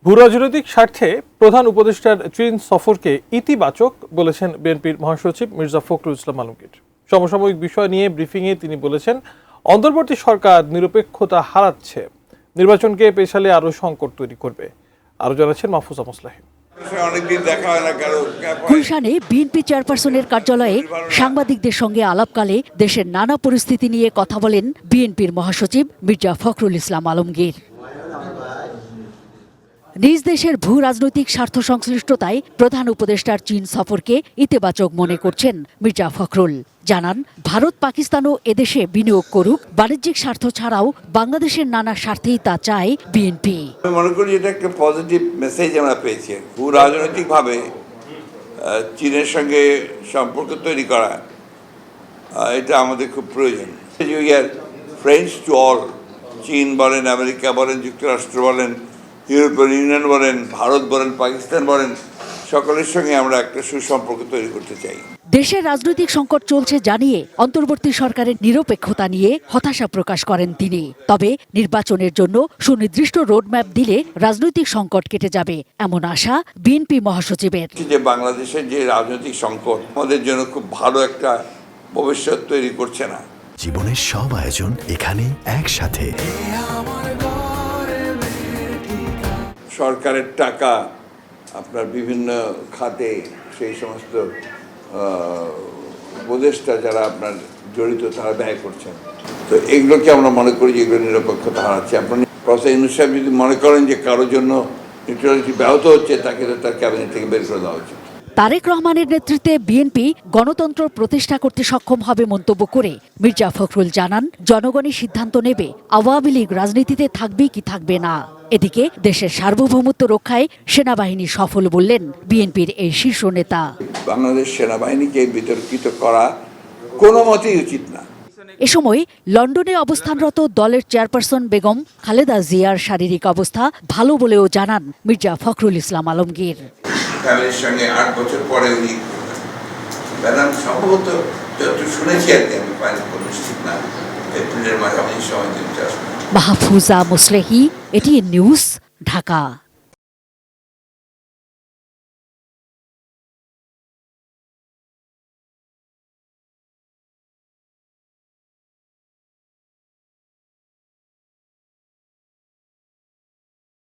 ভূরাজনৈতিক স্বার্থে প্রধান উপদেষ্টার চীন সফরকে ইতিবাচক বলেছেন বিএনপির মহাসচিব মির্জা ফখরুল ইসলাম আলমগীর। সমসাময়িক বিষয় নিয়ে ব্রিফিংয়ে তিনি বলেছেন, অন্তর্বর্তী সরকার নিরপেক্ষতা হারাচ্ছে, নির্বাচনকে পেছালে আরও সংকট তৈরি করবে। আরও জানাচ্ছেন মাহফুজা মোসলাহিন। গুলশানে বিএনপি চেয়ারপারসনের কার্যালয়ে সাংবাদিকদের সঙ্গে আলাপকালে দেশের নানা পরিস্থিতি নিয়ে কথা বলেন বিএনপির মহাসচিব মির্জা ফখরুল ইসলাম আলমগীর। নিজ দেশের ভূ রাজনৈতিক স্বার্থ সংশ্লিষ্টতায় প্রধান উপদেষ্টার চীন সফরকে ইতিবাচক মনে করছেন মির্জা ফখরুল। জানান, ভারত পাকিস্তানও এদেশে বিনিয়োগ করুক, বাণিজ্যিক স্বার্থ ছাড়াও বাংলাদেশের নানা স্বার্থেই তা চায় বিএনপি। আমি মনে করি এটা একটা পজিটিভ মেসেজ আমরা পেয়েছি। ভূ রাজনৈতিকভাবে চীনের সঙ্গে সম্পর্ক তৈরি করা এটা আমাদের খুব প্রয়োজন। We are friends to all. চীন বলেন, আমেরিকা বলেন, যুক্তরাষ্ট্র বলেন, ইউরোপিয়ান ইউনিয়ন বলেন, ভারত বলেন, পাকিস্তান বলেন, সকলের সঙ্গে আমরা একটা সুসম্পর্ক তৈরি করতে চাই। দেশের রাজনৈতিক সংকট চলছে জানিয়ে অন্তর্বর্তী সরকারের নিরপেক্ষতা নিয়ে হতাশা প্রকাশ করেন তিনি। তবে নির্বাচনের জন্য সুনির্দিষ্ট রোডম্যাপ দিলে রাজনৈতিক সংকট কেটে যাবে এমন আশা বিএনপি মহাসচিবের। যে বাংলাদেশের যে রাজনৈতিক সংকট আমাদের জন্য খুব ভালো একটা ভবিষ্যৎ তৈরি করছে না। জীবনের সব আয়োজন এখানে একসাথে। সরকারের টাকা আপনার বিভিন্ন খাতে সেই সমস্ত উপদেষ্টা যারা আপনার জড়িত তারা ব্যয় করছেন, তো এগুলোকে আমরা মনে করি যে এগুলো নিরপেক্ষতা হারাচ্ছে। আপনি প্রফেসর ইউনূস সাহেব যদি মনে করেন যে কারোর জন্য নিউট্রালিটি ব্যাহত হচ্ছে, তাকে তো তার ক্যাবিনেট থেকে বের করে দেওয়া উচিত। তারেক রহমানের নেতৃত্বে বিএনপি গণতন্ত্র প্রতিষ্ঠা করতে সক্ষম হবে মন্তব্য করে মির্জা ফখরুল জানান, জনগণই সিদ্ধান্ত নেবে আওয়ামী লীগ রাজনীতিতে থাকবে কি থাকবে না। এদিকে দেশের সার্বভৌমত্ব রক্ষায় সেনাবাহিনী সফল বললেন বিএনপির এই শীর্ষ নেতা। বাংলাদেশ সেনাবাহিনীকে বিতর্কিত করা কোনো মতেই উচিত না। এ সময় লন্ডনে অবস্থানরত দলের চেয়ারপারসন বেগম খালেদা জিয়ার শারীরিক অবস্থা ভালো বলেও জানান মির্জা ফখরুল ইসলাম আলমগীর। ফ্যামিলির সঙ্গে 8 বছর পরে উনি ম্যাডাম সম্ভবত যত শুনেছি আর কি, আমি ফাইনাল কোনো নিশ্চিত না, এপ্রিলের মাঝামাঝি সময় তিনি আসবেন। Mahfuza Moslehi, ATN news, Dhaka.